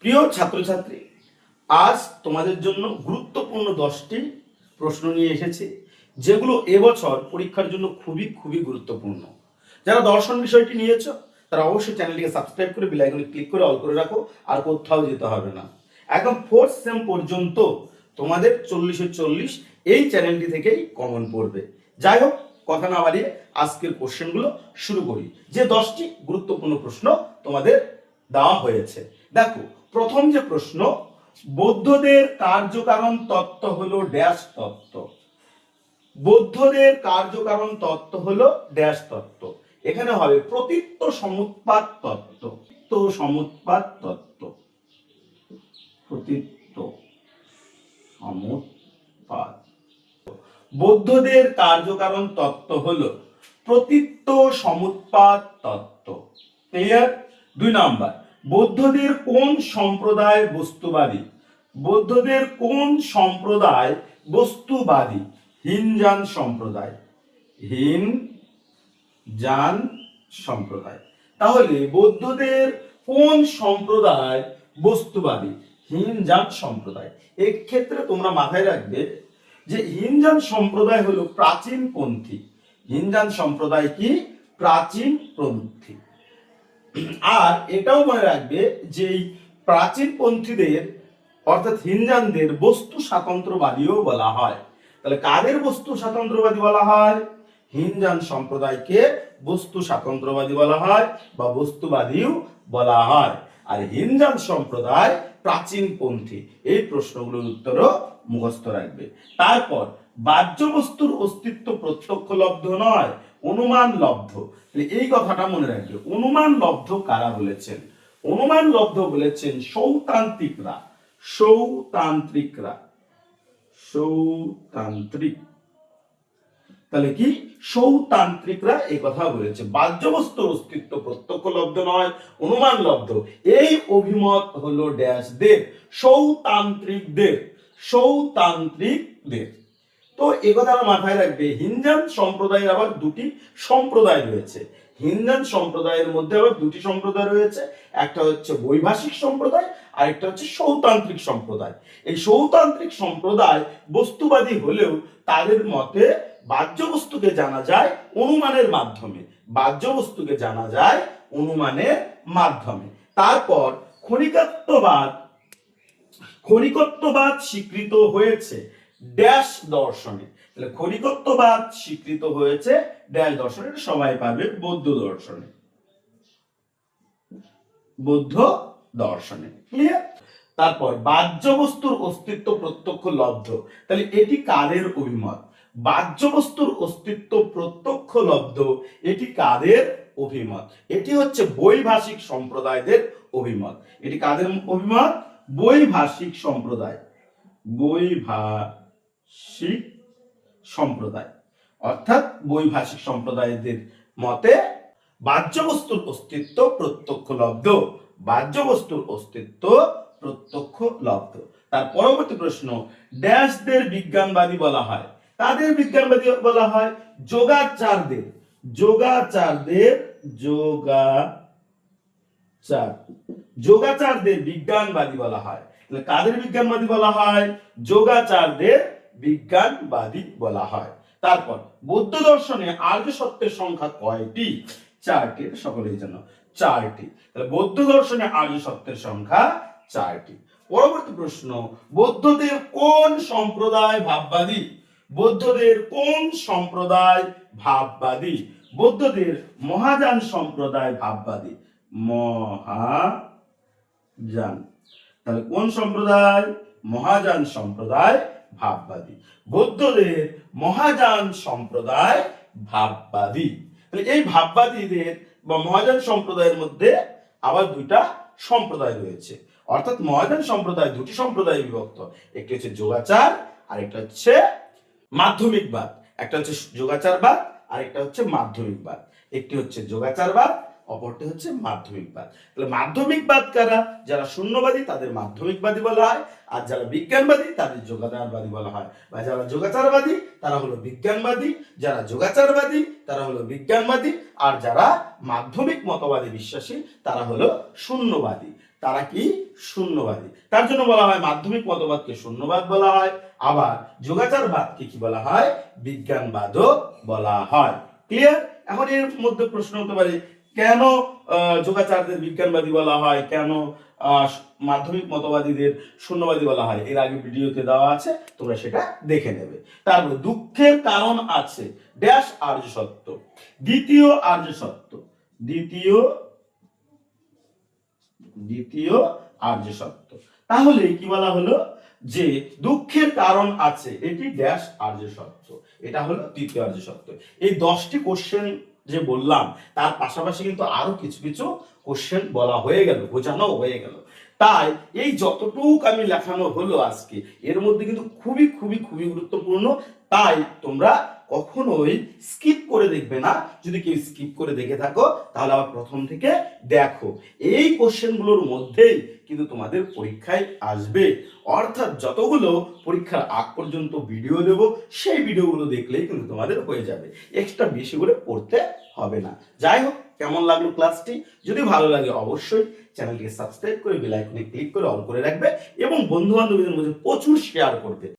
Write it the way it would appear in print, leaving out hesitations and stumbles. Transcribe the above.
প্রিয় ছাত্রছাত্রী, আজ তোমাদের জন্য গুরুত্বপূর্ণ 10টি প্রশ্ন নিয়ে এসেছি, যেগুলো এবছর পরীক্ষার জন্য খুবই খুবই গুরুত্বপূর্ণ। যারা দর্শন বিষয়টি নিয়েছো তারা অবশ্যই চ্যানেলটিকে সাবস্ক্রাইব করে বেল আইকনে ক্লিক করে অল করে রাখো, আর কোথাও যেতে হবে না। একদম 4th সেম পর্যন্ত তোমাদের 40-40 এই চ্যানেলটি থেকেই কমন পড়বে। যাই হোক, কথা না বাড়িয়ে আজকের কোশ্চেনগুলো শুরু করি। যে 10টি গুরুত্বপূর্ণ প্রশ্ন তোমাদের দেওয়া হয়েছে, দেখো প্রথম যে প্রশ্ন, বৌদ্ধদের কার্যকারণ তত্ত্ব হলো ড্যাশ তত্ত্ব। বৌদ্ধদের কার্যকারণ তত্ত্ব হলো ড্যাশ তত্ত্ব। এখানে হবে প্রতীত্ব সমুৎপাত তত্ত্ব। তো সমুৎপাত তত্ত্ব, প্রতীত্ব সমুৎপাত। বৌদ্ধদের কার্যকারণ তত্ত্ব হলো প্রতীত্ব সমুৎপাত তত্ত্ব। ক্লিয়ার? 2 নাম্বার, বৌদ্ধদের কোন সম্প্রদায় বস্তুবাদী? বৌদ্ধদের কোন সম্প্রদায় বস্তুবাদী? হিনজান সম্প্রদায়। হিনজান সম্প্রদায়। তাহলে বৌদ্ধদের কোন সম্প্রদায় বস্তুবাদী? হিনজান সম্প্রদায়। এক্ষেত্রে তোমরা মাথায় রাখবে যে হিনজান সম্প্রদায় হলো প্রাচীন পন্থী। হিনজান সম্প্রদায় কি? প্রাচীন পন্থী। আর এটাও মনে রাখবে যে প্রাচীন পন্থীদের অর্থাৎ হিনজানদের বস্তু স্বাতন্ত্র্যবাদীও বলা হয়। তাহলে কাদের বস্তু স্বাতন্ত্র্যবাদী বলা হয়? হিনজান সম্প্রদায়কে বস্তু স্বাতন্ত্র্যবাদী বলা হয় বা বস্তুবাদীও বলা হয়। আর হিনজান সম্প্রদায় প্রাচীন পন্থী। এই প্রশ্নগুলোর উত্তরও মুখস্থ রাখবে। তারপর বাহ্য বস্তুর অস্তিত্ব প্রত্যক্ষ লব্ধ নয়, অনুমান লব্ধ। এই কথাটা মনে রাখবে। অনুমান লব্ধ কারা বলেছেন? অনুমান লব্ধ বলেছেন সৌতান্ত্রিকরা। সৌতান্ত্রিকরা। সৌতান্ত্রিক। তাহলে কি? সৌতান্ত্রিকরা এই কথা বলেছে। বাহ্য বস্তুর অস্তিত্ব প্রত্যক্ষ লব্ধ নয়, অনুমান লব্ধ। এই অভিমত হলো ড্যাশদের, সৌতান্ত্রিকদের। সৌতান্ত্রিকদের। তো এই কথা মাথায় রাখবে। হিনজান সম্প্রদায়ের আবার 2টি সম্প্রদায় রয়েছে। হিনজান সম্প্রদায়ের মধ্যে আবার 2টি সম্প্রদায় রয়েছে। একটা হচ্ছে বৈভাষিক সম্প্রদায়, আর একটা হচ্ছে সৌতান্ত্রিক সম্প্রদায়। এই সৌতান্ত্রিক সম্প্রদায় বস্তুবাদী হলেও তাদের মতে বাহ্য বস্তুকে জানা যায় অনুমানের মাধ্যমে। বাহ্য বস্তুকে জানা যায় অনুমানের মাধ্যমে। তারপর ক্ষণিকত্ববাদ। ক্ষণিকত্ববাদ স্বীকৃত হয়েছে ড্যাশ দর্শনে। তাহলে ক্ষণিকত্ববাদ স্বীকৃত হয়েছে ড্যাশ দর্শনে। সবাই পাবে বৌদ্ধ দর্শনে। বৌদ্ধ দর্শনে। ক্লিয়ার? তারপর বাহ্য বস্তুর অস্তিত্ব প্রত্যক্ষ লব্ধ। তাহলে এটি কাদের অভিমত? বাহ্য বস্তুর অস্তিত্ব প্রত্যক্ষ লব্ধ, এটি কাদের অভিমত? এটি হচ্ছে বৈভাষিক সম্প্রদায়দের অভিমত। এটি কাদের অভিমত? বৈভাষিক সম্প্রদায়। বৈভাষিক সম্প্রদায় অর্থাৎ বৈভাষিক সম্প্রদায়দের মতে বাহ্য বস্তুর অস্তিত্ব প্রত্যক্ষ লব্ধ। বাহ্য বস্তুর অস্তিত্ব প্রত্যক্ষ লব্ধ। তার পরবর্তী প্রশ্ন, ড্যাশদের বিজ্ঞানবাদী বলা হয়? তাদের বিজ্ঞানবাদী বলা হয় যোগাচারদের। যোগাচারদের। যোগাচারদের বিজ্ঞানবাদী বলা হয়। তাহলে কাদের বিজ্ঞানবাদী বলা হয়? যোগাচারদের বিজ্ঞানবাদী বলা হয়। তারপর বৌদ্ধ দর্শনে আর্য সত্যের সংখ্যা কয়টি? 4টি। সকলের জন্য 4টি। তাহলে বৌদ্ধ দর্শনে আর্য সত্যের সংখ্যা 4টি। পরবর্তী প্রশ্ন, বৌদ্ধদের কোন সম্প্রদায় ভাববাদী? বৌদ্ধদের কোন সম্প্রদায় ভাববাদী? বৌদ্ধদের মহাযান সম্প্রদায় ভাববাদী। মহাযান। তাহলে কোন সম্প্রদায়? মহাযান সম্প্রদায় ভাববাদী। বৌদ্ধদের মহাযান সম্প্রদায় ভাববাদী। তাহলে এই ভাববাদীদের বা মহাযান সম্প্রদায়ের মধ্যে আবার 2টা সম্প্রদায় রয়েছে। অর্থাৎ মহাযান সম্প্রদায় 2টি সম্প্রদায়ে বিভক্ত। একটি হচ্ছে যোগাচার আর একটা হচ্ছে মাধ্যমিকবাদ। একটা হচ্ছে যোগাচারবাদ আর একটা হচ্ছে মাধ্যমিকবাদ। একটি হচ্ছে যোগাচারবাদ, অপরটি হচ্ছে মাধ্যমিকবাদ। তাহলে মাধ্যমিকবাদ কারা? যারা শূন্যবাদী তাদের মাধ্যমিকবাদী বলা হয়, আর যারা বিজ্ঞানবাদী তাদের যোগাচারবাদী বলা হয়। বা যারা যোগাচারবাদী তারা হলো বিজ্ঞানবাদী, যারা যোগাচারবাদী তারা হলো বিজ্ঞানবাদী, আর যারা মাধ্যমিক মতবাদে বিশ্বাসী তারা হলো শূন্যবাদী। তারা কি শূন্যবাদী। তার জন্য বলা হয় মাধ্যমিক মতবাদকে শূন্যবাদ বলা হয়, আবার যোগাচারবাদকে কি বলা হয়, বিজ্ঞানবাদও বলা হয়। ক্লিয়ার? এখন এর মধ্যে প্রশ্ন হতে পারে কেন যোগাচারদের বিজ্ঞানবাদী বলা হয়, কেন মাধ্যমিক মতবাদীদের শূন্যবাদী বলা হয়, এর আগে ভিডিওতে দেওয়া আছে, তোমরা সেটা দেখে নেবে। তারপর দুঃখের কারণ আছে ড্যাশ আর্য সত্য, দ্বিতীয় আর্য সত্য, দ্বিতীয় আর্য সত্য। তাহলে কি বলা হলো যে দুঃখের কারণ আছে, এটি ড্যাশ আর্য সত্য, এটা হলো দ্বিতীয় আর্য সত্য। এই 10টি কোশ্চেন যে বললাম তার পাশাপাশি কিন্তু আরো কিছু কিছু কোশ্চেন বলা হয়ে গেল, বোঝানো হয়ে গেল। তাই এই যতটুক আমি লেখানো হলো আজকে, এর মধ্যে কিন্তু খুবই খুবই খুবই গুরুত্বপূর্ণ। তাই তোমরা কখনোই স্কিপ করে দেখবে না। যদি কেউ স্কিপ করে দেখে থাকো তাহলে আবার প্রথম থেকে দেখো। এই কোশ্চেনগুলোর মধ্যেই কিন্তু তোমাদের পরীক্ষায় আসবে। অর্থাৎ যতগুলো পরীক্ষার আগ পর্যন্ত ভিডিও দেব, সেই ভিডিওগুলো দেখলেই কিন্তু তোমাদের হয়ে যাবে, এক্সট্রা বেশি করে পড়তে হবে না। যাই হোক, কেমন লাগলো ক্লাসটি? যদি ভালো লাগে অবশ্যই চ্যানেলটিকে সাবস্ক্রাইব করে বেল আইকনে ক্লিক করে অল করে রাখবে এবং বন্ধু বান্ধবীদের মধ্যে প্রচুর শেয়ার করবে।